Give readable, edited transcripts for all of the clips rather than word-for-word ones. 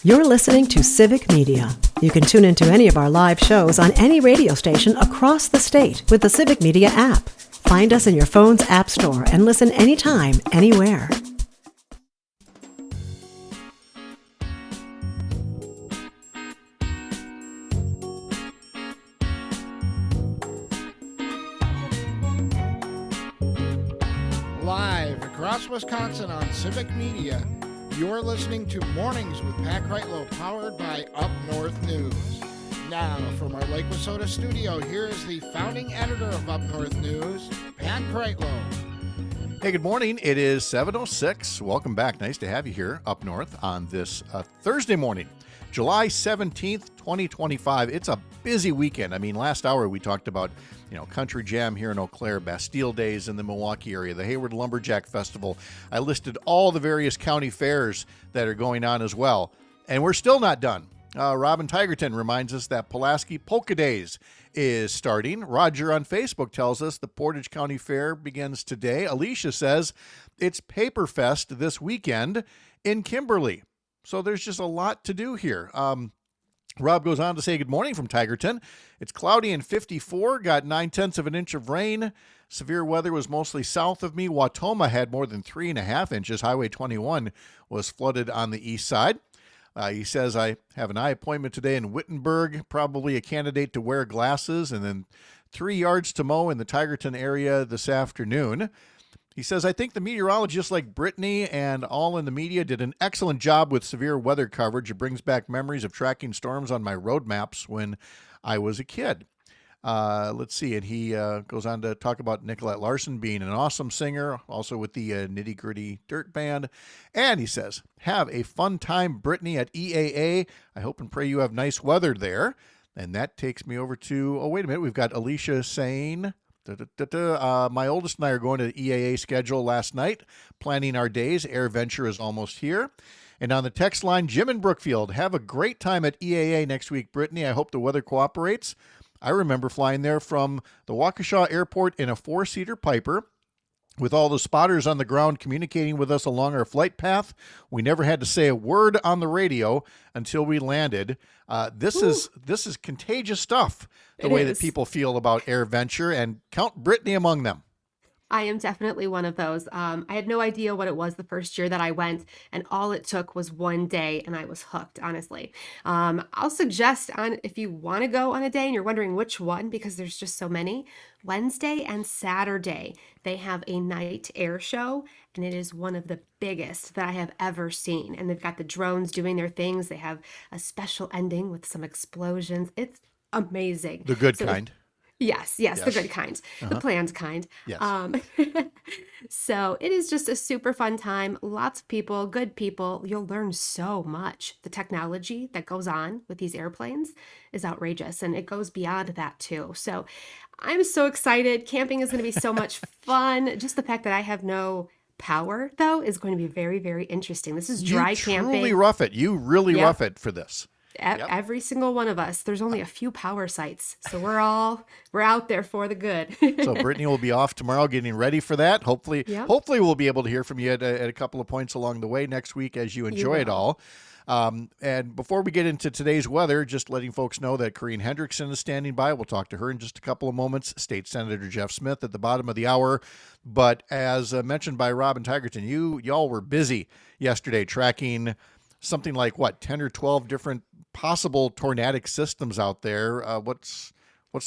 You're listening to Civic Media. You can tune into any of our live shows on any radio station across the state with the Civic Media app. Find us in your phone's app store and listen anytime, anywhere. Live across Wisconsin on Civic Media, you're listening to Mornings with Pat Kreitlow, powered by Up North News. Now, from our Lake Wissota studio, here is the founding editor of Up North News, Pat Kreitlow. Hey, good morning. It is 7:06. Welcome back. Nice to have you here up north on this Thursday morning, July 17th, 2025. It's a busy weekend. I mean, last hour we talked about, Country Jam here in Eau Claire, Bastille Days in the Milwaukee area, the Hayward Lumberjack Festival. I listed all the various county fairs that are going on as well. And we're still not done. Robin Tigerton reminds us that Pulaski Polka Days is starting. Roger on Facebook tells us the Portage County Fair begins today. Alicia says it's Paper Fest this weekend in Kimberly. So there's just a lot to do here. Rob goes on to say, good morning from Tigerton. It's cloudy and 54, got 9/10 of an inch of rain. Severe weather was mostly south of me. Wautoma had more than 3.5 inches. Highway 21 was flooded on the east side. He says, I have an eye appointment today in Wittenberg, probably a candidate to wear glasses, and then 3 yards to mow in the Tigerton area this afternoon. He says, I think the meteorologists like Brittany and all in the media did an excellent job with severe weather coverage. It brings back memories of tracking storms on my road maps when I was a kid. Let's see. And he goes on to talk about Nicolette Larson being an awesome singer, also with the Nitty Gritty Dirt Band. And he says, have a fun time, Brittany, at EAA. I hope and pray you have nice weather there. And that takes me over to, wait a minute. We've got Alicia saying, my oldest and I are going to the EAA schedule last night, planning our days. Air Venture is almost here. And on the text line, Jim in Brookfield, have a great time at EAA next week, Brittany. I hope the weather cooperates. I remember flying there from the Waukesha Airport in a 4-seater Piper with all the spotters on the ground communicating with us along our flight path. We never had to say a word on the radio until we landed. This is contagious stuff, the way that people feel about Air Venture, and count Brittany among them. I am definitely one of those. I had no idea what it was the first year that I went, and all it took was one day, and I was hooked, honestly. I'll suggest if you want to go on a day and you're wondering which one, because there's just so many, Wednesday and Saturday, they have a night air show, and it is one of the biggest that I have ever seen. And they've got the drones doing their things. They have a special ending with some explosions. It's amazing. The good kind. Yes, the good kind, the planned kind. Yes. So it is just a super fun time. Lots of people, good people. You'll learn so much. The technology that goes on with these airplanes is outrageous, and it goes beyond that too. So I'm so excited. Camping is going to be so much fun. Just the fact that I have no power, though, is going to be very, very interesting. This is dry camping. You truly rough it. You really rough it for this. Every single one of us. There's only a few power sites, so we're out there for the good. So Brittany will be off tomorrow getting ready for that. Hopefully we'll be able to hear from you at a couple of points along the way next week as you enjoy it all. And before we get into today's weather, just letting folks know that Corrine Hendrickson is standing by. We'll talk to her in just a couple of moments. State Senator Jeff Smith at the bottom of the hour. But as mentioned by Robin Tigerton, y'all were busy yesterday tracking something like 10 or 12 different possible tornadic systems out there. What's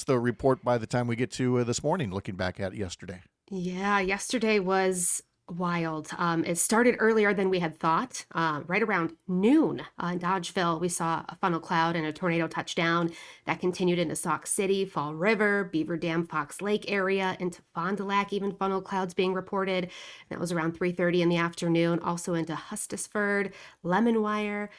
the report by the time we get to this morning, looking back at it yesterday? Yeah, yesterday was wild. It started earlier than we had thought. Right around noon in Dodgeville, we saw a funnel cloud and a tornado touchdown. That continued into Sauk City, Fall River, Beaver Dam, Fox Lake area, into Fond du Lac, even funnel clouds being reported. That was around 3:30 in the afternoon. Also into Hustisford, Lemonwire.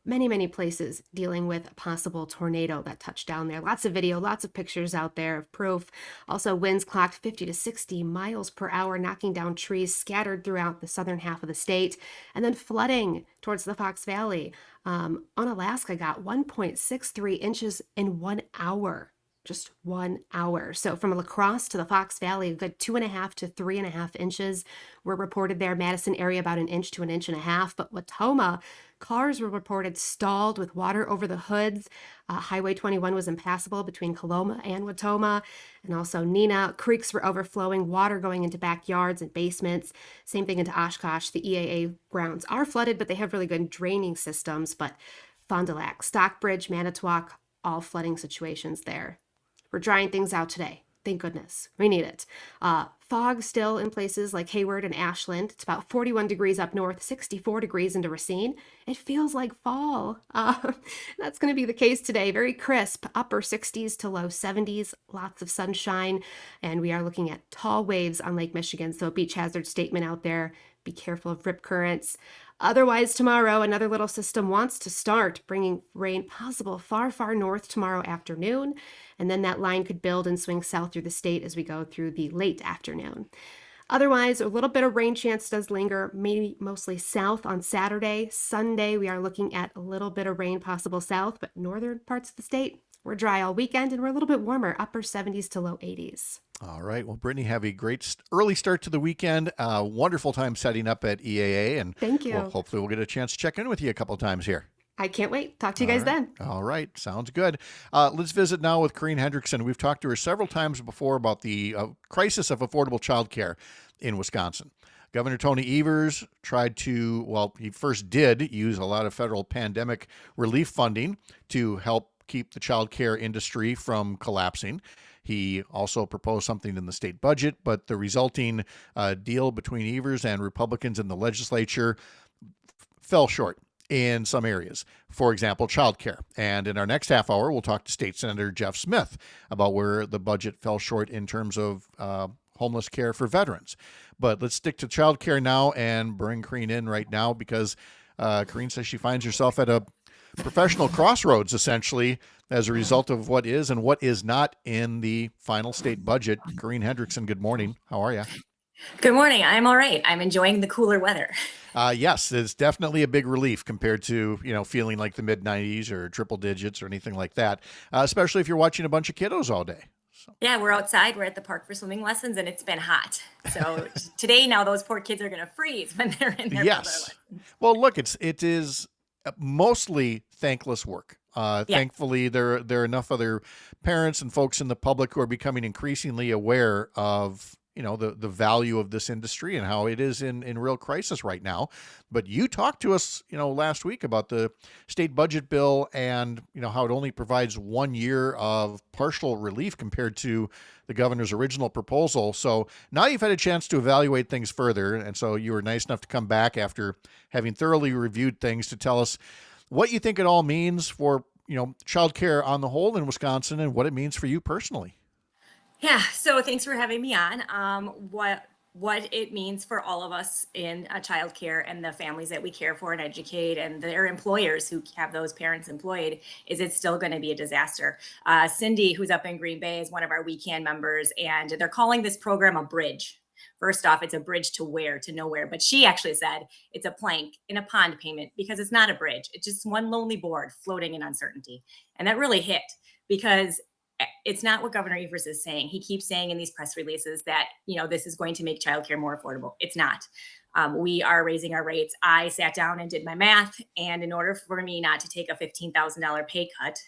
Many, many places dealing with a possible tornado that touched down there. Lots of video, lots of pictures out there of proof. Also, winds clocked 50 to 60 miles per hour, knocking down trees scattered throughout the southern half of the state, and then flooding towards the Fox Valley. Unalaska got 1.63 inches in 1 hour. just 1 hour. So from La Crosse to the Fox Valley, a good 2.5 to 3.5 inches were reported there. Madison area about 1 inch to 1.5 inches. But Watoma, cars were reported stalled with water over the hoods. Highway 21 was impassable between Coloma and Watoma. And also Neenah, creeks were overflowing, water going into backyards and basements. Same thing into Oshkosh. The EAA grounds are flooded, but they have really good draining systems. But Fond du Lac, Stockbridge, Manitowoc, all flooding situations there. We're drying things out today. Thank goodness. We need it. Fog still in places like Hayward and Ashland. It's about 41 degrees up north, 64 degrees into Racine. It feels like fall. That's going to be the case today. Very crisp, upper 60s to low 70s, lots of sunshine. And we are looking at tall waves on Lake Michigan. So beach hazard statement out there. Be careful of rip currents. Otherwise, tomorrow, another little system wants to start, bringing rain possible far, far north tomorrow afternoon. And then that line could build and swing south through the state as we go through the late afternoon. Otherwise, a little bit of rain chance does linger, maybe mostly south on Saturday. Sunday, we are looking at a little bit of rain possible south, but northern parts of the state, we're dry all weekend and we're a little bit warmer, upper 70s to low 80s. All right. Well, Brittany, have a great early start to the weekend. Wonderful time setting up at EAA. And thank you. Well, hopefully we'll get a chance to check in with you a couple of times here. I can't wait. Talk to you guys then. All right. Sounds good. Let's visit now with Corrine Hendrickson. We've talked to her several times before about the crisis of affordable childcare in Wisconsin. Governor Tony Evers he first did use a lot of federal pandemic relief funding to help keep the childcare industry from collapsing. He also proposed something in the state budget, but the resulting deal between Evers and Republicans in the legislature fell short in some areas. For example, childcare. And in our next half hour, we'll talk to State Senator Jeff Smith about where the budget fell short in terms of homeless care for veterans. But let's stick to childcare now and bring Corrine in right now because Corrine says she finds herself at a professional crossroads, essentially, as a result of what is and what is not in the final state budget. Corrine Hendrickson, good morning. How are you? Good morning. I'm all right. I'm enjoying the cooler weather. Yes, it's definitely a big relief compared to, feeling like the mid-90s or triple digits or anything like that, especially if you're watching a bunch of kiddos all day. So. Yeah, we're outside. We're at the park for swimming lessons, and it's been hot. So today, now those poor kids are going to freeze when they're in their Yes. Well, look, it is mostly thankless work. Thankfully, there are enough other parents and folks in the public who are becoming increasingly aware of the value of this industry and how it is in real crisis right now. But you talked to us, last week about the state budget bill and, how it only provides 1 year of partial relief compared to the governor's original proposal. So now you've had a chance to evaluate things further. And so you were nice enough to come back after having thoroughly reviewed things to tell us what you think it all means for, childcare on the whole in Wisconsin and what it means for you personally. Yeah, so thanks for having me on. What it means for all of us in childcare and the families that we care for and educate and their employers who have those parents employed is it's still going to be a disaster. Cindy, who's up in Green Bay, is one of our weekend members, and they're calling this program a bridge. First off, it's a bridge to where? To nowhere. But she actually said it's a plank in a pond payment because it's not a bridge. It's just one lonely board floating in uncertainty. And that really hit because it's not what Governor Evers is saying. He keeps saying in these press releases that, this is going to make childcare more affordable. It's not. We are raising our rates. I sat down and did my math. And in order for me not to take a $15,000 pay cut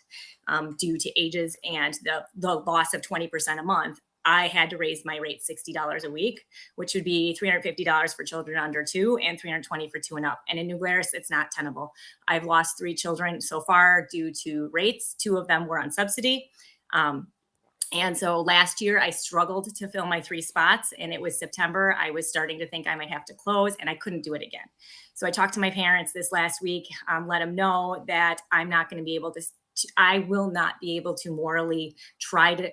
due to ages and the loss of 20% a month, I had to raise my rate $60 a week, which would be $350 for children under 2 and $320 for 2 and up. And in New Glarus, it's not tenable. I've lost 3 children so far due to rates. 2 of them were on subsidy. And so last year I struggled to fill my 3 spots, and it was September. I was starting to think I might have to close, and I couldn't do it again. So I talked to my parents this last week, let them know that I'm not going to be able to, I will not be able to morally try to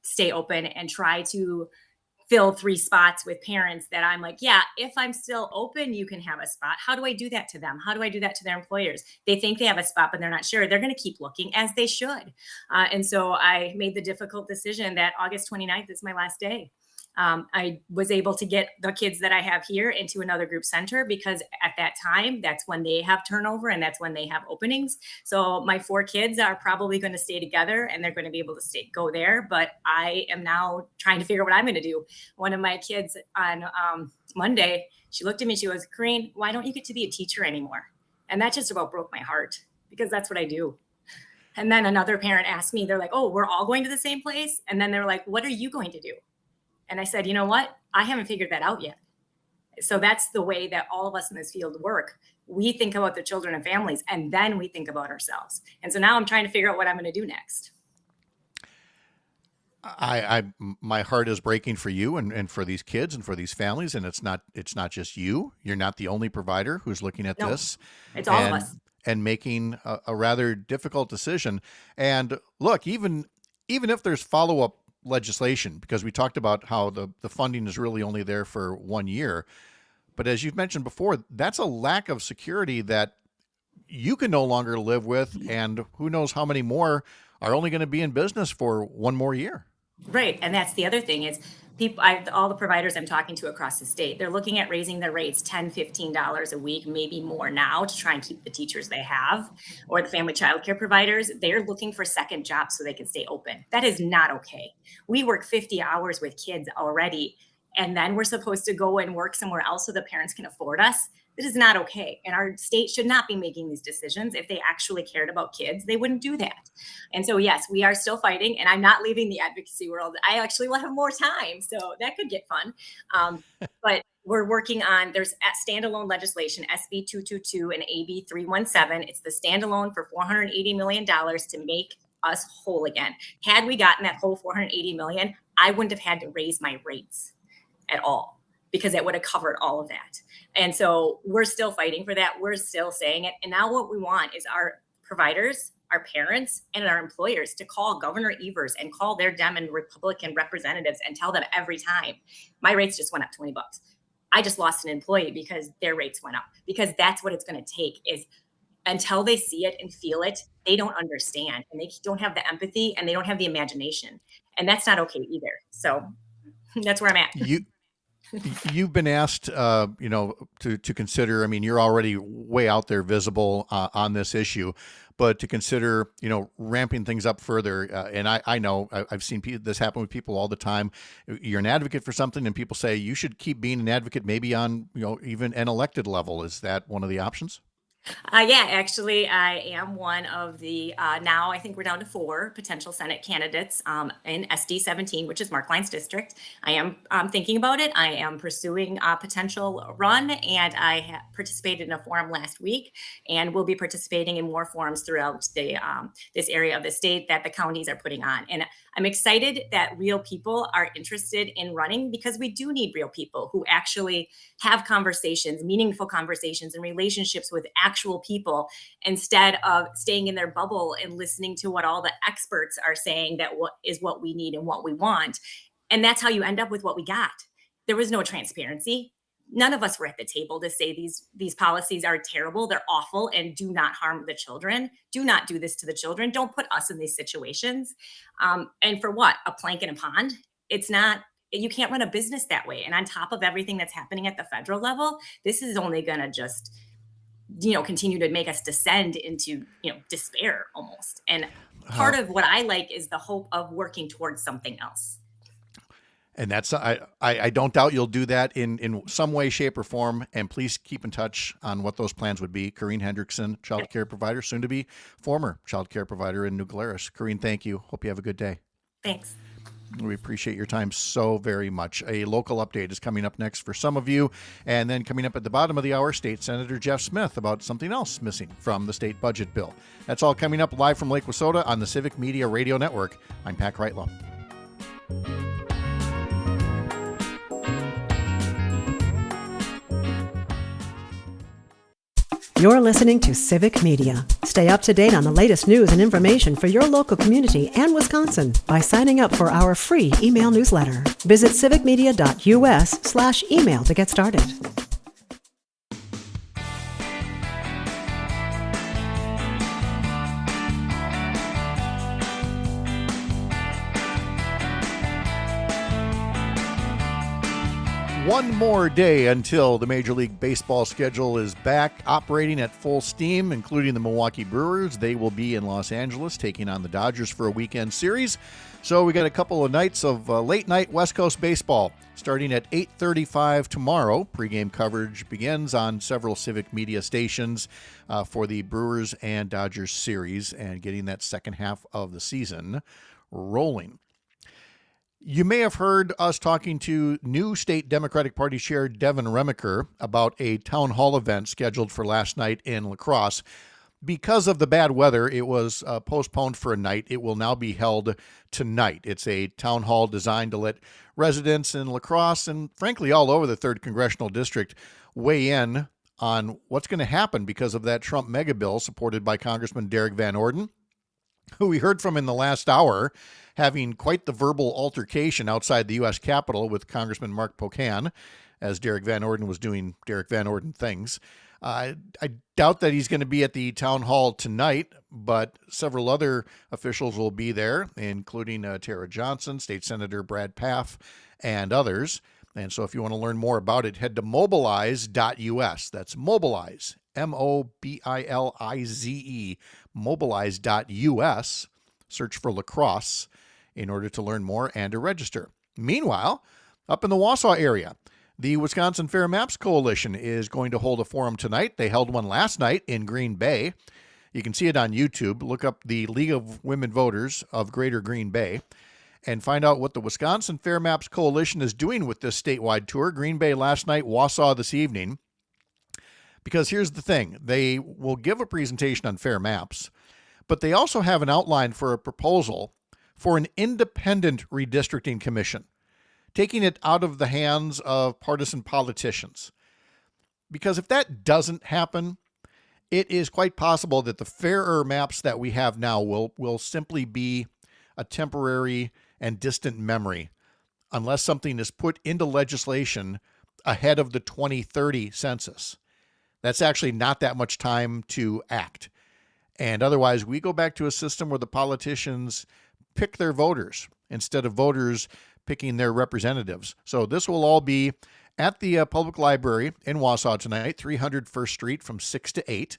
stay open and try to fill 3 spots with parents that I'm like, yeah, if I'm still open, you can have a spot. How do I do that to them? How do I do that to their employers? They think they have a spot, but they're not sure. They're going to keep looking, as they should. And so I made the difficult decision that August 29th is my last day. I was able to get the kids that I have here into another group center because at that time, that's when they have turnover and that's when they have openings. So my 4 kids are probably going to stay together and they're going to be able to go there. But I am now trying to figure out what I'm going to do. One of my kids on Monday, she looked at me, she goes, Corrine, why don't you get to be a teacher anymore? And that just about broke my heart because that's what I do. And then another parent asked me, they're like, oh, we're all going to the same place. And then they're like, what are you going to do? And I said, you know what? I haven't figured that out yet. So that's the way that all of us in this field work. We think about the children and families, and then we think about ourselves. And so now I'm trying to figure out what I'm going to do next. My heart is breaking for you and for these kids and for these families. And it's not just you. You're not the only provider who's looking at this. It's all of us. And making a rather difficult decision. And look, even if there's follow-up legislation, because we talked about how the funding is really only there for 1 year. But as you've mentioned before, that's a lack of security that you can no longer live with. And who knows how many more are only going to be in business for 1 more year. Right. And that's the other thing is all the providers I'm talking to across the state, they're looking at raising their rates $10, $15 a week, maybe more now to try and keep the teachers they have, or the family childcare providers. They're looking for second jobs so they can stay open. That is not okay. We work 50 hours with kids already, and then we're supposed to go and work somewhere else so the parents can afford us. This is not okay. And our state should not be making these decisions. If they actually cared about kids, they wouldn't do that. And so, yes, we are still fighting, and I'm not leaving the advocacy world. I actually will have more time, so that could get fun. But we're working on, there's standalone legislation, SB 222 and AB 317. It's the standalone for $480 million to make us whole again. Had we gotten that whole $480 million, I wouldn't have had to raise my rates at all, because it would have covered all of that. And so we're still fighting for that. We're still saying it. And now what we want is our providers, our parents, and our employers to call Governor Evers and call their Dem and Republican representatives and tell them every time, my rates just went up $20. I just lost an employee because their rates went up, because that's what it's going to take is until they see it and feel it, they don't understand, and they don't have the empathy, and they don't have the imagination. And that's not okay either. So that's where I'm at. You've been asked, to consider, I mean, you're already way out there visible on this issue, but to consider, ramping things up further. And I know I've seen this happen with people all the time. You're an advocate for something and people say you should keep being an advocate, maybe on, even an elected level. Is that one of the options? Yeah, actually, I am one of the, now I think we're down to 4 potential Senate candidates in SD 17, which is Mark Lyons district. I am thinking about it. I am pursuing a potential run, and I participated in a forum last week, and will be participating in more forums throughout the this area of the state that the counties are putting on. And I'm excited that real people are interested in running, because we do need real people who actually have conversations, meaningful conversations and relationships with actual people, instead of staying in their bubble and listening to what all the experts are saying that what is what we need and what we want. And that's how you end up with what we got. There was no transparency. None of us were at the table to say these policies are terrible, they're awful, and do not harm the children. Do not do this to the children. Don't put us in these situations. And for what? A plank in a pond? It's not. You can't run a business that way. And on top of everything that's happening at the federal level, this is only going to just, continue to make us descend into, despair almost. And part of what I like is the hope of working towards something else. And that's, I don't doubt you'll do that in some way, shape, or form. And please keep in touch on what those plans would be. Corrine Hendrickson, childcare provider, soon to be former childcare provider in New Glarus. Corrine, thank you. Hope you have a good day. Thanks. We appreciate your time so very much. A local update is coming up next for some of you. And then coming up at the bottom of the hour, State Senator Jeff Smith about something else missing from the state budget bill. That's all coming up live from Lake Wissota on the Civic Media Radio Network. I'm Pat Kreitlow. You're listening to Civic Media. Stay up to date on the latest news and information for your local community and Wisconsin by signing up for our free email newsletter. Visit civicmedia.us/email to get started. One more day until the Major League Baseball schedule is back operating at full steam, including the Milwaukee Brewers. They will be in Los Angeles taking on the Dodgers for a weekend series. So we got a couple of nights of late night West Coast baseball starting at 8:35 tomorrow. Pregame coverage begins on several Civic Media stations for the Brewers and Dodgers series and getting that second half of the season rolling. You may have heard us talking to new state Democratic Party Chair Devin Remiker about a town hall event scheduled for last night in La Crosse. Because of the bad weather, it was postponed for a night. It will now be held tonight. It's a town hall designed to let residents in La Crosse and frankly all over the 3rd Congressional District weigh in on what's going to happen because of that Trump mega bill supported by Congressman Derek Van Orden, who we heard from in the last hour, having quite the verbal altercation outside the U.S. Capitol with Congressman Mark Pocan, as Derek Van Orden was doing Derek Van Orden things. I doubt that he's going to be at the town hall tonight, but several other officials will be there, including Tara Johnson, State Senator Brad Pfaff, and others. And so if you want to learn more about it, head to mobilize.us. That's Mobilize, Mobilize, mobilize.us. Search for La Crosse in order to learn more and to register. Meanwhile, up in the Wausau area, the Wisconsin Fair Maps Coalition is going to hold a forum tonight. They held one last night in Green Bay. You can see it on YouTube. Look up the League of Women Voters of Greater Green Bay and find out what the Wisconsin Fair Maps Coalition is doing with this statewide tour. Green Bay last night, Wausau this evening. Because here's the thing. They will give a presentation on fair maps, but they also have an outline for a proposal for an independent redistricting commission, taking it out of the hands of partisan politicians. Because if that doesn't happen, it is quite possible that the fairer maps that we have now will simply be a temporary and distant memory unless something is put into legislation ahead of the 2030 census. That's actually not that much time to act. And otherwise, we go back to a system where the politicians pick their voters instead of voters picking their representatives. So this will all be at the public library in Wausau tonight, 300 First Street from 6 to 8.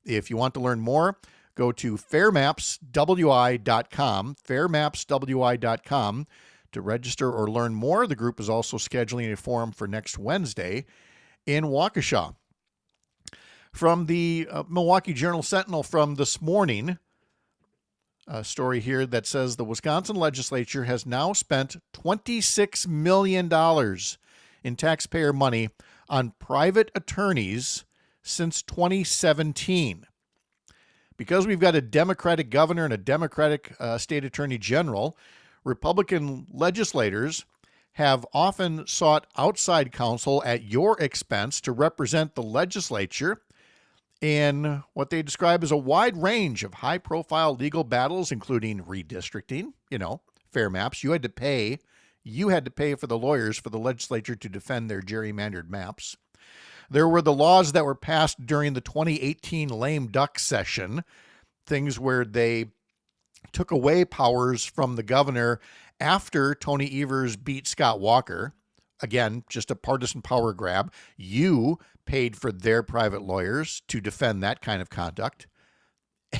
If you want to learn more, go to fairmapswi.com, fairmapswi.com to register or learn more. The group is also scheduling a forum for next Wednesday in Waukesha. From the Milwaukee Journal-Sentinel from this morning, a story here that says the Wisconsin legislature has now spent $26 million in taxpayer money on private attorneys since 2017. Because we've got a Democratic governor and a Democratic state attorney general, Republican legislators have often sought outside counsel at your expense to represent the legislature in what they describe as a wide range of high-profile legal battles, including redistricting, fair maps. You had to pay for the lawyers for the legislature to defend their gerrymandered maps. There were the laws that were passed during the 2018 lame duck session, things where they took away powers from the governor after Tony Evers beat Scott Walker. Again, just a partisan power grab. You paid for their private lawyers to defend that kind of conduct.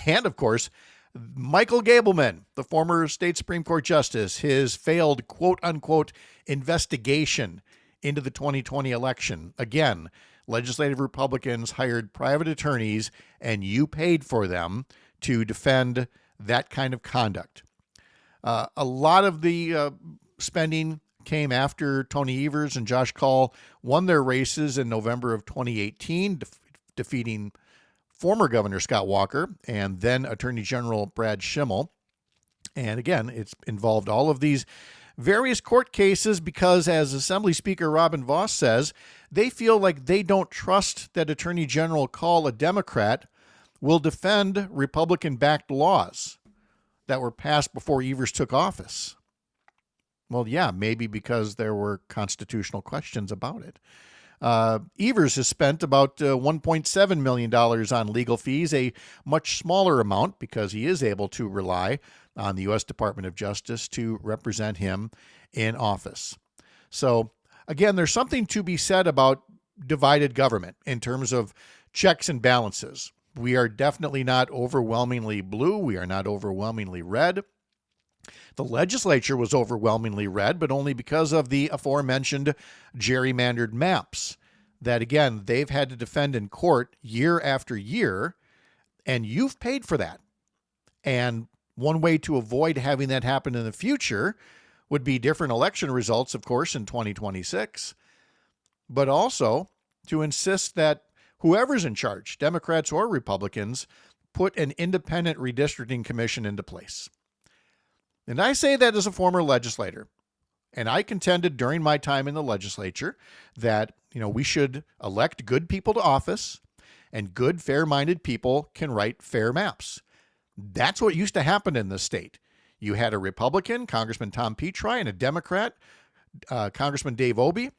And, of course, Michael Gableman, the former state Supreme Court justice, his failed quote-unquote investigation into the 2020 election. Again, legislative Republicans hired private attorneys, and you paid for them to defend that kind of conduct. A lot of the spending came after Tony Evers and Josh Kaul won their races in November of 2018, defeating former Governor Scott Walker and then Attorney General Brad Schimmel. And again, it's involved all of these various court cases because, as Assembly Speaker Robin Vos says, they feel like they don't trust that Attorney General Kaul, a Democrat, will defend Republican-backed laws that were passed before Evers took office. Well, yeah, maybe because there were constitutional questions about it. Evers has spent about $1.7 million on legal fees, a much smaller amount because he is able to rely on the U.S. Department of Justice to represent him in office. So again, there's something to be said about divided government in terms of checks and balances. We are definitely not overwhelmingly blue. We are not overwhelmingly red. The legislature was overwhelmingly red, but only because of the aforementioned gerrymandered maps that, again, they've had to defend in court year after year, and you've paid for that. And one way to avoid having that happen in the future would be different election results, of course, in 2026, but also to insist that whoever's in charge, Democrats or Republicans, put an independent redistricting commission into place. And I say that as a former legislator. And I contended during my time in the legislature that, we should elect good people to office, and good, fair-minded people can write fair maps. That's what used to happen in this state. You had a Republican, Congressman Tom Petri, and a Democrat, Congressman Dave Obey.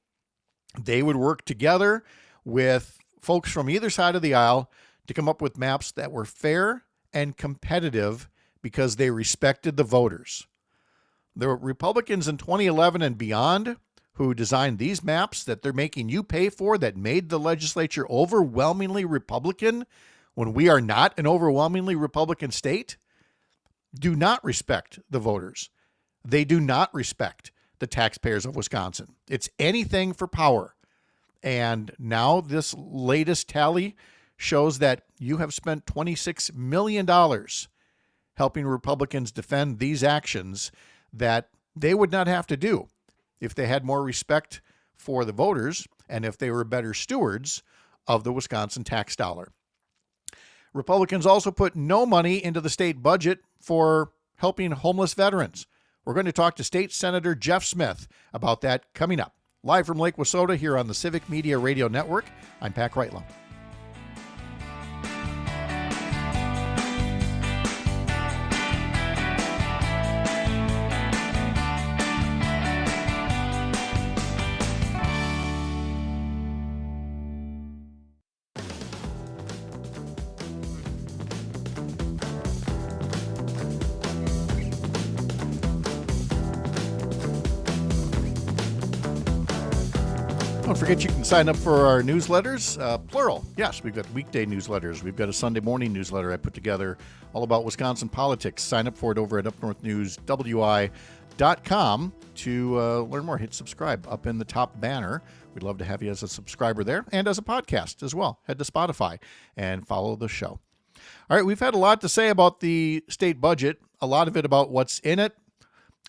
They would work together with folks from either side of the aisle to come up with maps that were fair and competitive because they respected the voters. There were Republicans in 2011 and beyond who designed these maps that they're making you pay for that made the legislature overwhelmingly Republican when we are not an overwhelmingly Republican state, do not respect the voters. They do not respect the taxpayers of Wisconsin. It's anything for power. And now this latest tally shows that you have spent $26 million helping Republicans defend these actions that they would not have to do if they had more respect for the voters and if they were better stewards of the Wisconsin tax dollar. Republicans also put no money into the state budget for helping homeless veterans. We're going to talk to State Senator Jeff Smith about that coming up. Live from Lake Wissota here on the Civic Media Radio Network, I'm Pat Kreitlow. Don't forget you can sign up for our newsletters, plural. Yes, we've got weekday newsletters. We've got a Sunday morning newsletter I put together all about Wisconsin politics. Sign up for it over at upnorthnewswi.com to learn more. Hit subscribe up in the top banner. We'd love to have you as a subscriber there and as a podcast as well. Head to Spotify and follow the show. All right, we've had a lot to say about the state budget, a lot of it about what's in it,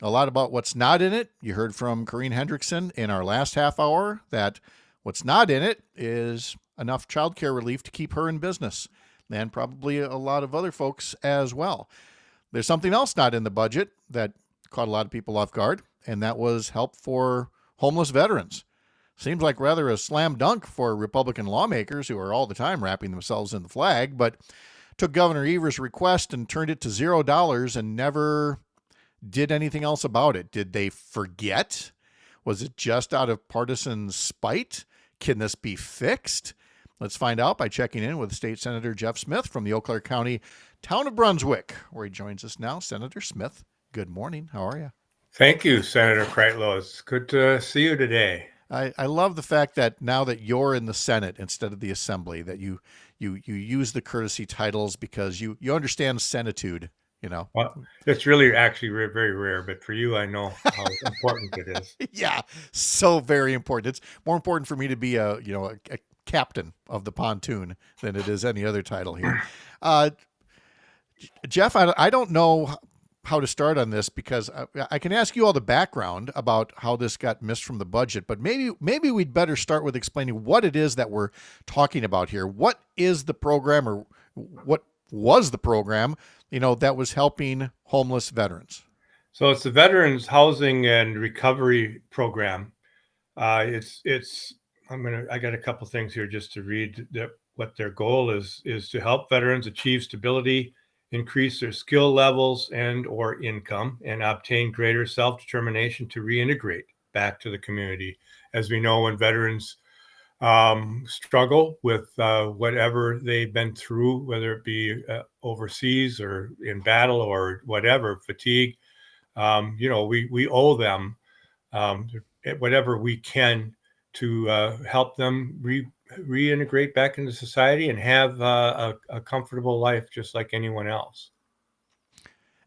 a lot about what's not in it. You heard from Corrine Hendrickson in our last half hour that what's not in it is enough childcare relief to keep her in business, and probably a lot of other folks as well. There's something else not in the budget that caught a lot of people off guard, and that was help for homeless veterans. Seems like rather a slam dunk for Republican lawmakers who are all the time wrapping themselves in the flag, but took Governor Evers' request and turned it to $0 and never did anything else about it. Did they forget? Was it just out of partisan spite? Can this be fixed? Let's find out by checking in with State Senator Jeff Smith from the Eau Claire County town of Brunswick, where he joins us now. Senator Smith, good morning. How are you? Thank you, Senator Kreitlow. It's good to see you today. I love the fact that now that you're in the Senate instead of the Assembly, that you use the courtesy titles because you understand senatude. Well, it's really actually very rare, but for you, I know how important it is. Yeah, so very important. It's more important for me to be a captain of the pontoon than it is any other title here. Jeff, I don't know how to start on this because I can ask you all the background about how this got missed from the budget, but maybe we'd better start with explaining what it is that we're talking about here. What is the program, or what was the program that was helping homeless veterans? So it's the Veterans Housing and Recovery Program. I got a couple things here just to read what their goal is to help veterans achieve stability, increase their skill levels and or income, and obtain greater self-determination to reintegrate back to the community. As we know, when veterans struggle with whatever they've been through, whether it be overseas or in battle or whatever, fatigue, we owe them whatever we can to help them reintegrate back into society and have a comfortable life just like anyone else.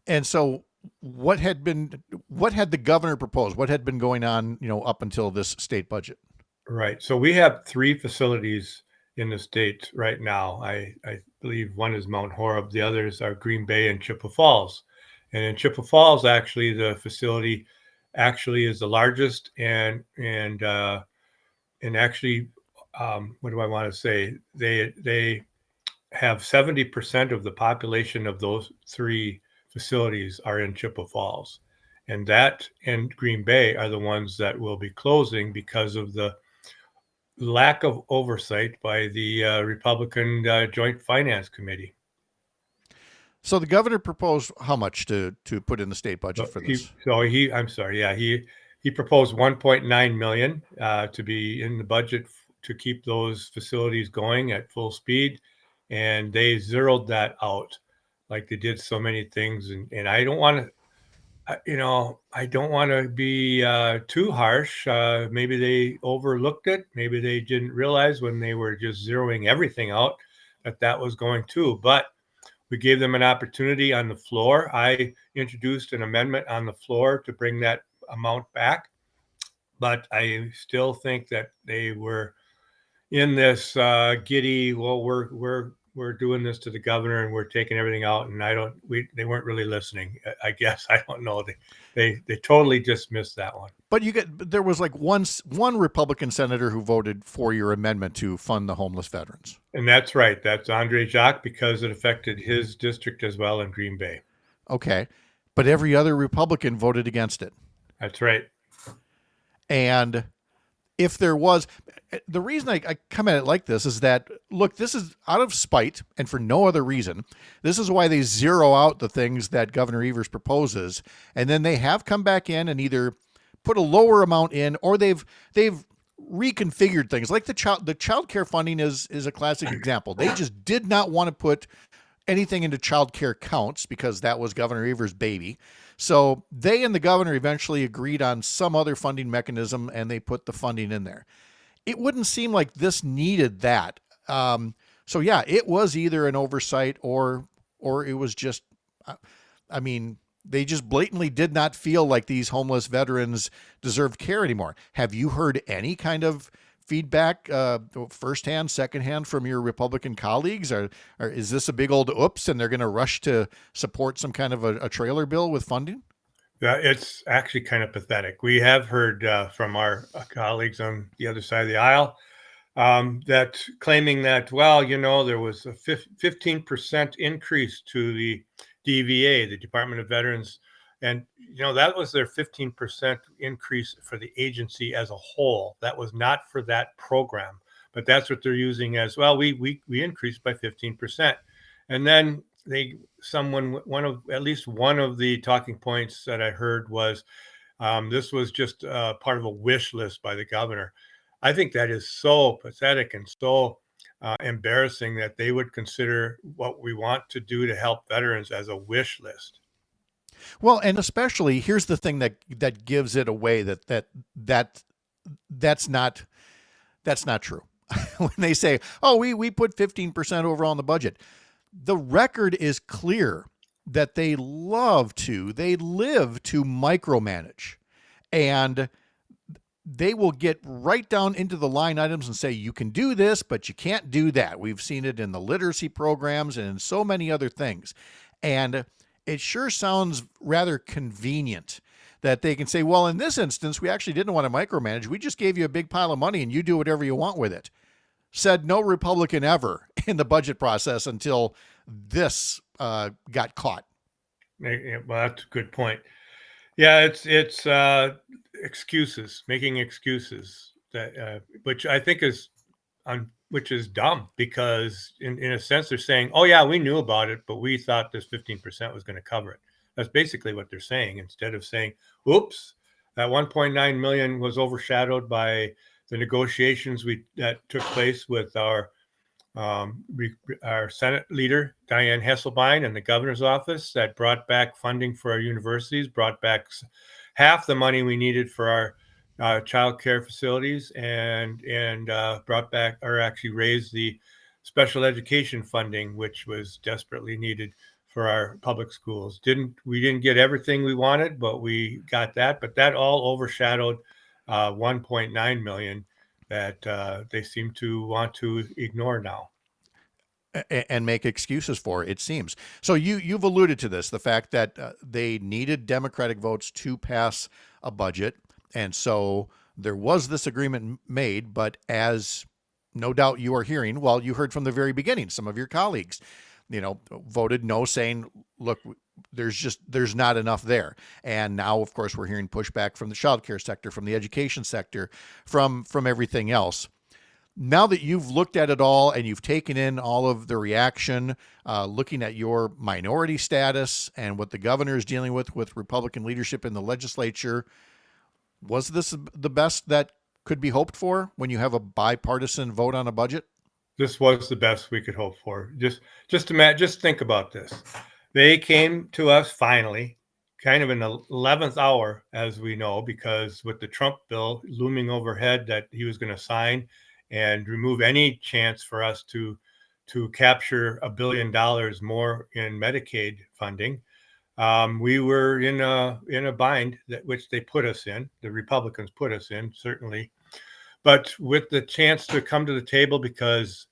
And so what had the governor proposed? What had been going on, up until this state budget? Right. So we have 3 facilities in the state right now. I believe one is Mount Horeb. The others are Green Bay and Chippewa Falls. And in Chippewa Falls, actually, the facility actually is the largest and actually, what do I want to say? They have 70% of the population of those 3 facilities are in Chippewa Falls. And that and Green Bay are the ones that will be closing because of the lack of oversight by the Republican Joint Finance Committee. So the governor proposed how much to put in the state budget for this? He proposed 1.9 million to be in the budget to keep those facilities going at full speed, and they zeroed that out, like they did so many things. And I don't want to. I don't want to be too harsh. Maybe they overlooked it. Maybe they didn't realize when they were just zeroing everything out that was going to. But we gave them an opportunity on the floor. I introduced an amendment on the floor to bring that amount back. But I still think that they were in this giddy, well, we're doing this to the governor and we're taking everything out, and they weren't really listening. I guess, I don't know. They totally dismissed that one. But there was like one Republican senator who voted for your amendment to fund the homeless veterans. And that's right. That's Andre Jacques, because it affected his district as well in Green Bay. Okay. But every other Republican voted against it. That's right. And if there was, the reason I come at it like this is that, look, this is out of spite and for no other reason. This is why they zero out the things that Governor Evers proposes. And then they have come back in and either put a lower amount in, or they've reconfigured things. Like the childcare funding is a classic example. They just did not want to put anything into childcare counts because that was Governor Evers' baby. So they and the governor eventually agreed on some other funding mechanism, and they put the funding in there. It wouldn't seem like this needed that. So yeah, it was either an oversight or it was just, they just blatantly did not feel like these homeless veterans deserved care anymore. Have you heard any kind of feedback, firsthand, secondhand, from your Republican colleagues? Or is this a big old oops and they're going to rush to support some kind of a trailer bill with funding? It's actually kind of pathetic. We have heard from our colleagues on the other side of the aisle that claiming that, there was a 15% increase to the DVA, the Department of Veterans. And, that was their 15% increase for the agency as a whole. That was not for that program, but that's what they're using as, well, we increased by 15%. And then at least one of the talking points that I heard was this was just part of a wish list by the governor. I think that is so pathetic and so embarrassing that they would consider what we want to do to help veterans as a wish list. Well, and especially here's the thing that gives it away that's not true. When they say, "Oh, we put 15% over on the budget," the record is clear that they live to micromanage, and they will get right down into the line items and say, you can do this, but you can't do that. We've seen it in the literacy programs and in so many other things. And it sure sounds rather convenient that they can say, well, in this instance, we actually didn't want to micromanage. We just gave you a big pile of money and you do whatever you want with it. Said no Republican ever in the budget process until this got caught. Well, that's a good point. Yeah, it's making excuses that which I think is which is dumb, because in a sense they're saying, oh yeah, we knew about it, but we thought this 15% was going to cover it. That's basically what they're saying, instead of saying, oops, that 1.9 million was overshadowed by the negotiations that took place with our Senate leader, Diane Hesselbein, and the governor's office, that brought back funding for our universities, brought back half the money we needed for our childcare facilities and brought back, or actually raised, the special education funding, which was desperately needed for our public schools. We didn't get everything we wanted, but we got that. But that all overshadowed 1.9 million that they seem to want to ignore now and make excuses for, it seems. So you've alluded to this, the fact that they needed Democratic votes to pass a budget. And so there was this agreement made, but as no doubt you are hearing, well, you heard from the very beginning, some of your colleagues, voted no, saying, look, there's not enough there. And now, of course, we're hearing pushback from the childcare sector, from the education sector, from everything else. Now that you've looked at it all and you've taken in all of the reaction, looking at your minority status and what the governor is dealing with Republican leadership in the legislature, was this the best that could be hoped for when you have a bipartisan vote on a budget? This was the best we could hope for. Just think about this. They came to us finally, kind of in the 11th hour, as we know, because with the Trump bill looming overhead that he was going to sign and remove any chance for us to capture $1 billion more in Medicaid funding, we were in a bind which they put us in. The Republicans put us in, certainly, but with the chance to come to the table, because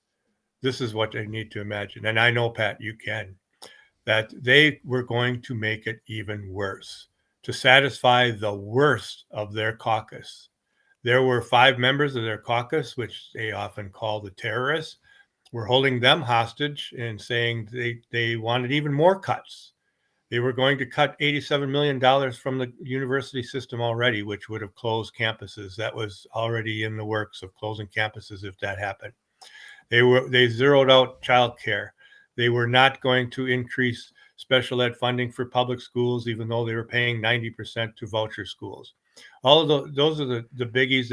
this is what they need to imagine, and I know, Pat, you can, that they were going to make it even worse to satisfy the worst of their caucus. There were 5 members of their caucus, which they often call the terrorists, were holding them hostage and saying they wanted even more cuts. They were going to cut $87 million from the university system already, which would have closed campuses. That was already in the works of closing campuses if that happened. They zeroed out childcare. They were not going to increase special ed funding for public schools, even though they were paying 90% to voucher schools. All of those are the biggies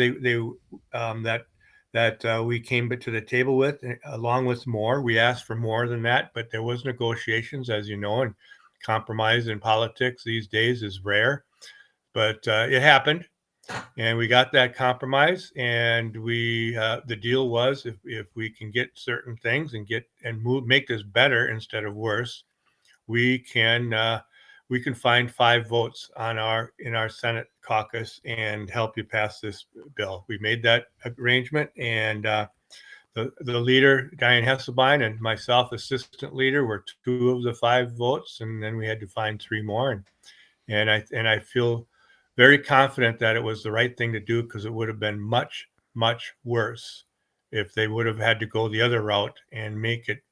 that we came to the table with, along with more. We asked for more than that, but there was negotiations, as you know, and compromise in politics these days is rare. But it happened, and we got that compromise. And the deal was, if we can get certain things and make this better instead of worse, we can find 5 votes in our Senate caucus and help you pass this bill. We made that arrangement, and the leader, Diane Hesselbein, and myself, assistant leader, were 2 of the 5 votes, and then we had to find 3 more. And I feel very confident that it was the right thing to do, because it would have been much, much worse if they would have had to go the other route and make it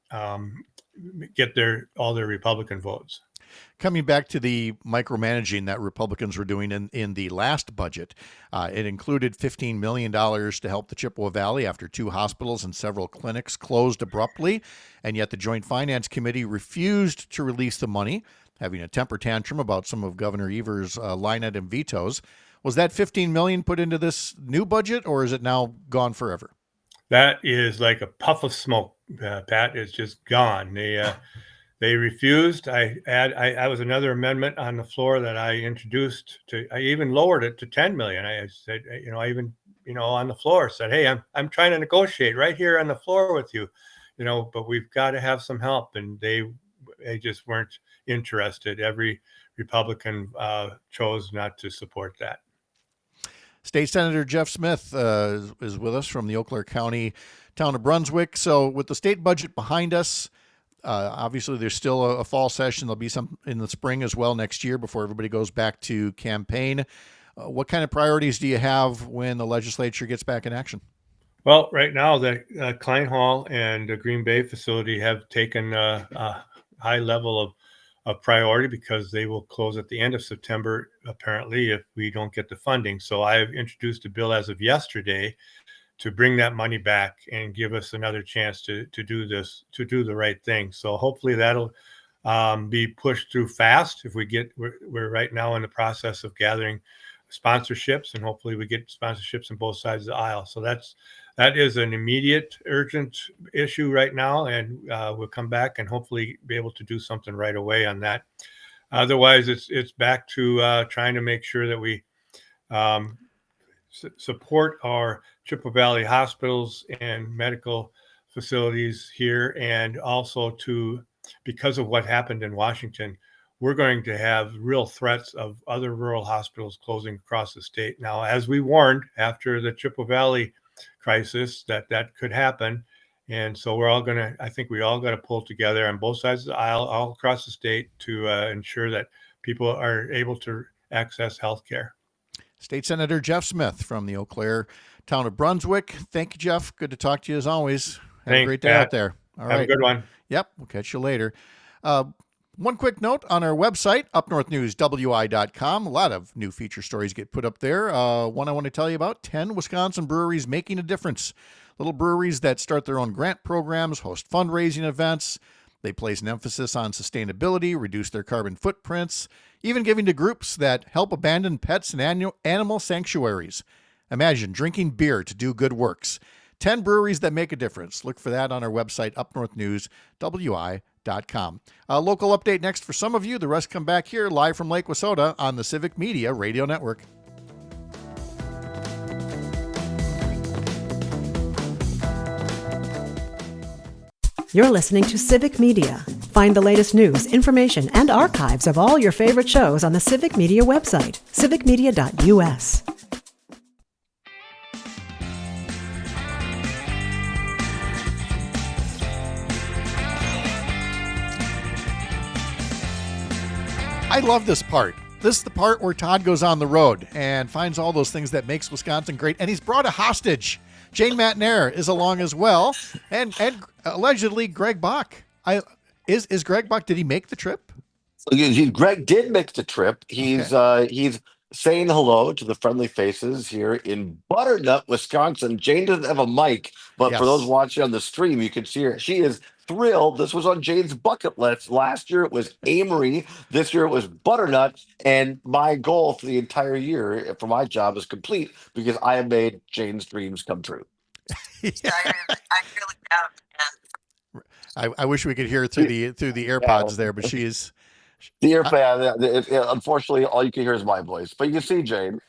get all their Republican votes. Coming back to the micromanaging that Republicans were doing in the last budget, it included $15 million to help the Chippewa Valley after 2 hospitals and several clinics closed abruptly, and yet the Joint Finance Committee refused to release the money, having a temper tantrum about some of Governor Evers' line item vetoes. Was that $15 million put into this new budget, or is it now gone forever? That is like a puff of smoke, Pat. It's just gone. They refused. I was another amendment on the floor that I introduced I even lowered it to 10 million. I said, I even, on the floor said, hey, I'm trying to negotiate right here on the floor with you, but we've got to have some help. And they just weren't interested. Every Republican chose not to support that. State Senator Jeff Smith is with us from the Eau Claire County town of Brunswick. So with the state budget behind us, obviously, there's still a fall session. There'll be some in the spring as well next year before everybody goes back to campaign. What kind of priorities do you have when the legislature gets back in action? Well, right now, the Klein Hall and the Green Bay facility have taken a high level of priority, because they will close at the end of September, apparently, if we don't get the funding. So I've introduced a bill as of yesterday to bring that money back and give us another chance to do the right thing. So hopefully that'll be pushed through fast. If we're right now in the process of gathering sponsorships, and hopefully we get sponsorships on both sides of the aisle. So that is an immediate, urgent issue right now, and we'll come back and hopefully be able to do something right away on that. Otherwise, it's back to trying to make sure that we support our Chippewa Valley hospitals and medical facilities here, and also because of what happened in Washington, we're going to have real threats of other rural hospitals closing across the state. Now, as we warned after the Chippewa Valley crisis, that could happen. And so I think we all got to pull together on both sides of the aisle, all across the state, to ensure that people are able to access health care. State Senator Jeff Smith from the Eau Claire town of Brunswick. Thank you, Jeff. Good to talk to you as always. Have a great day out there. All right. Have a good one. Yep. We'll catch you later. One quick note on our website, upnorthnewswi.com. A lot of new feature stories get put up there. One I want to tell you about, 10 Wisconsin breweries making a difference. Little breweries that start their own grant programs, host fundraising events. They place an emphasis on sustainability, reduce their carbon footprints, even giving to groups that help abandon pets and animal sanctuaries. Imagine drinking beer to do good works. 10 breweries that make a difference. Look for that on our website, upnorthnewswi.com. A local update next for some of you. The rest come back here live from Lake Wissota on the Civic Media Radio Network. You're listening to Civic Media. Find the latest news, information, and archives of all your favorite shows on the Civic Media website, civicmedia.us. I love this part. This is the part where Todd goes on the road and finds all those things that makes Wisconsin great. And he's brought a hostage. Jane Matnair is along as well. And allegedly Greg Bach. Is Greg Bach, did he make the trip? Greg did make the trip. He's saying hello to the friendly faces here in Butternut, Wisconsin. Jane doesn't have a mic, but for those watching on the stream, you can see her. She is thrilled. This was on Jane's bucket list. Last year it was Amory. This year it was Butternut. And my goal for the entire year for my job is complete because I have made Jane's dreams come true. I really have. I wish we could hear through the AirPods there, but she is the AirPod. Unfortunately, all you can hear is my voice. But you can see Jane.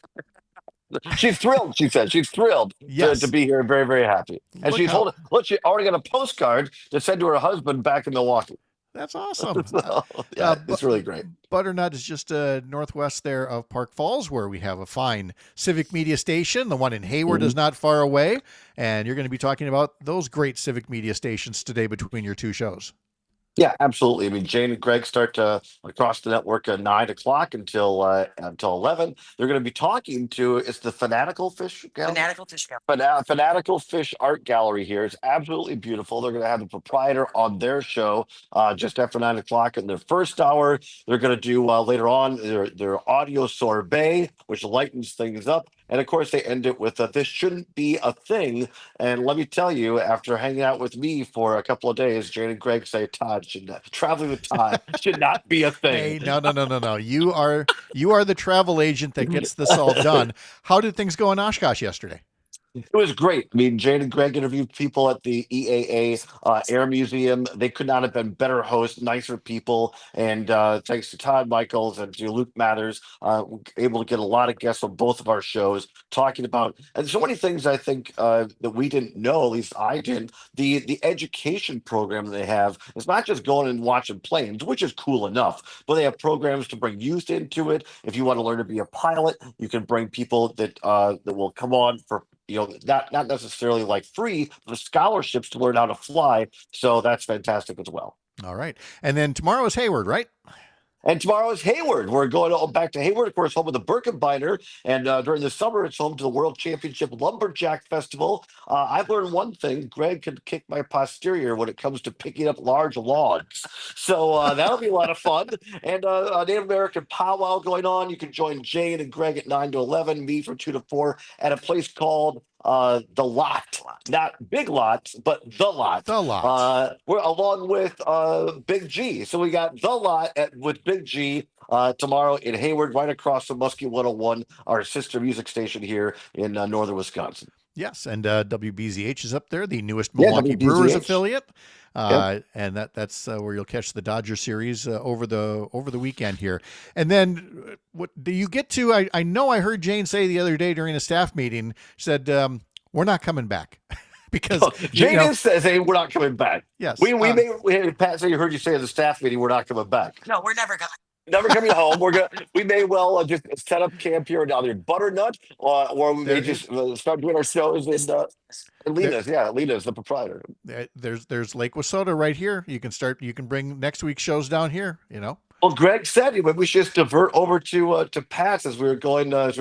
She's thrilled. She said she's thrilled to be here. Very, very happy. And she already got a postcard to send to her husband back in Milwaukee. That's awesome. It's really great. Butternut is just northwest there of Park Falls, where we have a fine Civic Media station. The one in Hayward is not far away. And you're going to be talking about those great Civic Media stations today between your two shows. Yeah, absolutely. I mean, Jane and Greg start across the network at 9 o'clock until 11. They're going to be talking to, it's the Fanatical Fish Gallery? Fanatical Fish Art Gallery here. It's absolutely beautiful. They're going to have the proprietor on their show just after 9 o'clock in their first hour. They're going to do later on their audio sorbet, which lightens things up. And of course, they end it with this shouldn't be a thing. And let me tell you, after hanging out with me for a couple of days, Jane and Greg say traveling with Todd should not be a thing. Hey, no. You are the travel agent that gets this all done. How did things go in Oshkosh yesterday? It was great. I mean, Jane and Greg interviewed people at the EAA Air Museum. They could not have been better hosts, nicer people. And thanks to Todd Michaels and to Luke Mathers, able to get a lot of guests on both of our shows talking about, and so many things I think that we didn't know, at least I didn't. The education program that they have is not just going and watching planes, which is cool enough, but they have programs to bring youth into it. If you want to learn to be a pilot, you can bring people that will come on for not necessarily like free, but scholarships to learn how to fly. So that's fantastic as well. All right. And then tomorrow is Hayward, right? And tomorrow is Hayward. We're going back to Hayward, of course, home of the Birkenbeiner. And during the summer, it's home to the World Championship Lumberjack Festival. I've learned one thing. Greg can kick my posterior when it comes to picking up large logs. So that'll be a lot of fun. And a Native American powwow going on. You can join Jane and Greg at 9 to 11, me from 2 to 4 at a place called The Lot. Not Big Lot, but The Lot. The Lot. We're along with Big G. So we got The Lot with Big G tomorrow in Hayward, right across from Muskie 101, our sister music station here in northern Wisconsin. Yes, and WBZH is up there, the newest Milwaukee Brewers affiliate. And that's where you'll catch the Dodger series over the weekend here. And then what do you get to? I know I heard Jane say the other day during a staff meeting, she said, we're not coming back. Because Jane is saying we're not coming back. Yes. We Pat say you heard you say at the staff meeting we're not coming back. No, we're never going. Never coming home. We may well just set up camp here in either Butternut, or we may just start doing our shows in Lena's. Lena's the proprietor. There's Lake Wissota right here. You can bring next week's shows down here. Well, Greg said we should just divert over to Pat's as we're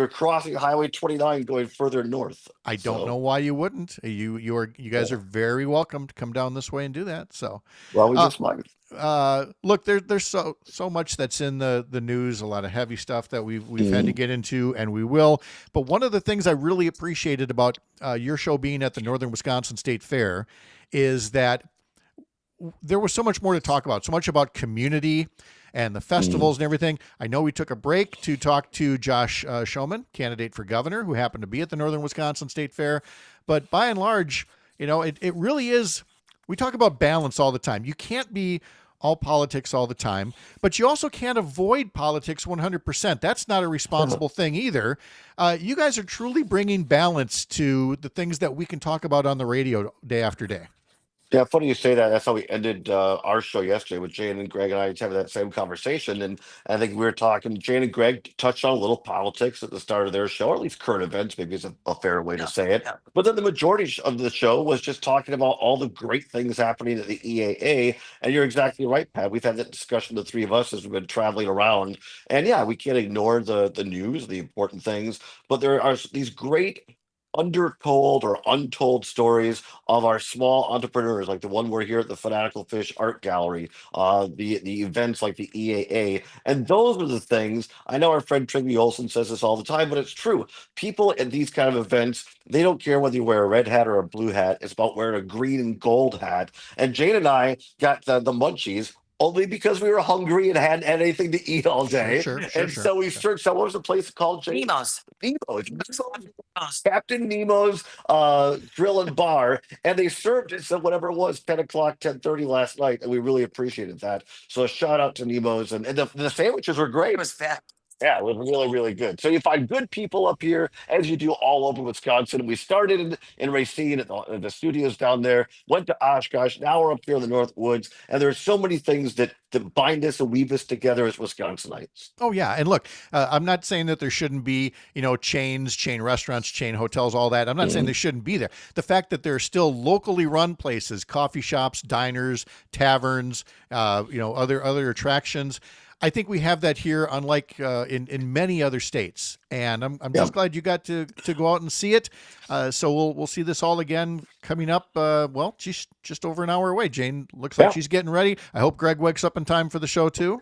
crossing Highway 29 going further north. I don't know why you wouldn't. You guys are very welcome to come down this way and do that. So, well, we just might. Look, there's so much that's in the news, a lot of heavy stuff that we've had to get into, and we will. But one of the things I really appreciated about your show being at the Northern Wisconsin State Fair is that there was so much more to talk about, so much about community and the festivals and everything. I know we took a break to talk to Josh Schoeman, candidate for governor, who happened to be at the Northern Wisconsin State Fair. But by and large, it really is, we talk about balance all the time. You can't be all politics all the time, but you also can't avoid politics 100%. That's not a responsible thing either. You guys are truly bringing balance to the things that we can talk about on the radio day after day. Yeah, funny you say that. That's how we ended our show yesterday with Jane and Greg and I having that same conversation. And I think we were talking, Jane and Greg touched on a little politics at the start of their show, or at least current events, maybe is a fair way to say it. Yeah. But then the majority of the show was just talking about all the great things happening at the EAA. And you're exactly right, Pat. We've had that discussion, the three of us, as we've been traveling around. And yeah, we can't ignore the news, the important things, but there are these great undertold or untold stories of our small entrepreneurs, like the one we're here at the Fanatical Fish Art Gallery, the events like the EAA. And those are the things, I know our friend Trygve Olsen says this all the time, but it's true. People at these kind of events, they don't care whether you wear a red hat or a blue hat. It's about wearing a green and gold hat. And Jane and I got the munchies only because we were hungry and hadn't had anything to eat all day. Sure. So we searched out, what was the place called, Jane? Nemo's. Captain Nemo's Grill and Bar, and they served it, so whatever it was, 10 o'clock, 10:30 last night, and we really appreciated that. So a shout out to Nemo's, and the sandwiches were great. It was fat. Yeah, it was really, really good. So you find good people up here, as you do all over Wisconsin. We started in Racine at the studios down there, went to Oshkosh, now we're up here in the North Woods, and there's so many things that bind us and weave us together as Wisconsinites. Oh, yeah. And look, I'm not saying that there shouldn't be, chains, chain restaurants, chain hotels, all that. I'm not saying they shouldn't be there. The fact that there are still locally run places, coffee shops, diners, taverns, other attractions, I think we have that here, unlike in many other states, and I'm just glad you got to go out and see it. So we'll see this all again coming up. She's just over an hour away. Jane looks like she's getting ready. I hope Greg wakes up in time for the show too.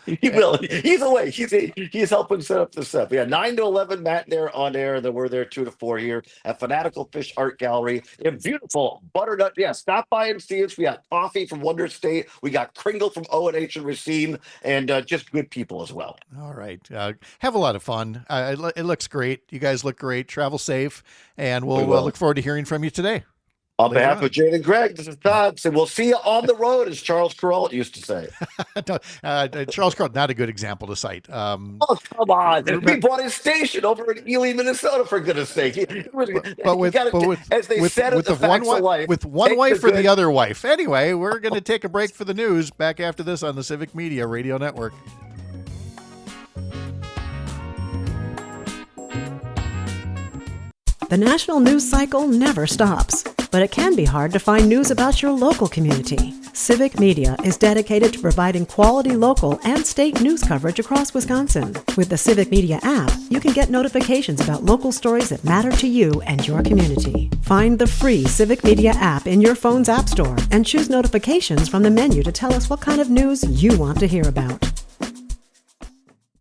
He will. He's away. He's helping set up the stuff. Yeah, 9 to 11, Matt there on air. Then we're there 2 to 4 here at Fanatical Fish Art Gallery in beautiful Butternut. Yeah, stop by and see us. We got coffee from Wonder State. We got Kringle from O&H and Racine, and just good people as well. All right. Have a lot of fun. It looks great. You guys look great. Travel safe, and we'll look forward to hearing from you today. On behalf of Jane and Greg, this is Todd. So we'll see you on the road, as Charles Corrall used to say. Charles Corrall, not a good example to cite. Oh, come on. We bought his station over in Ely, Minnesota, for goodness sake. But with one wife or the other wife. Anyway, we're going to take a break for the news. Back after this on the Civic Media Radio Network. The national news cycle never stops, but it can be hard to find news about your local community. Civic Media is dedicated to providing quality local and state news coverage across Wisconsin. With the Civic Media app, you can get notifications about local stories that matter to you and your community. Find the free Civic Media app in your phone's app store and choose notifications from the menu to tell us what kind of news you want to hear about.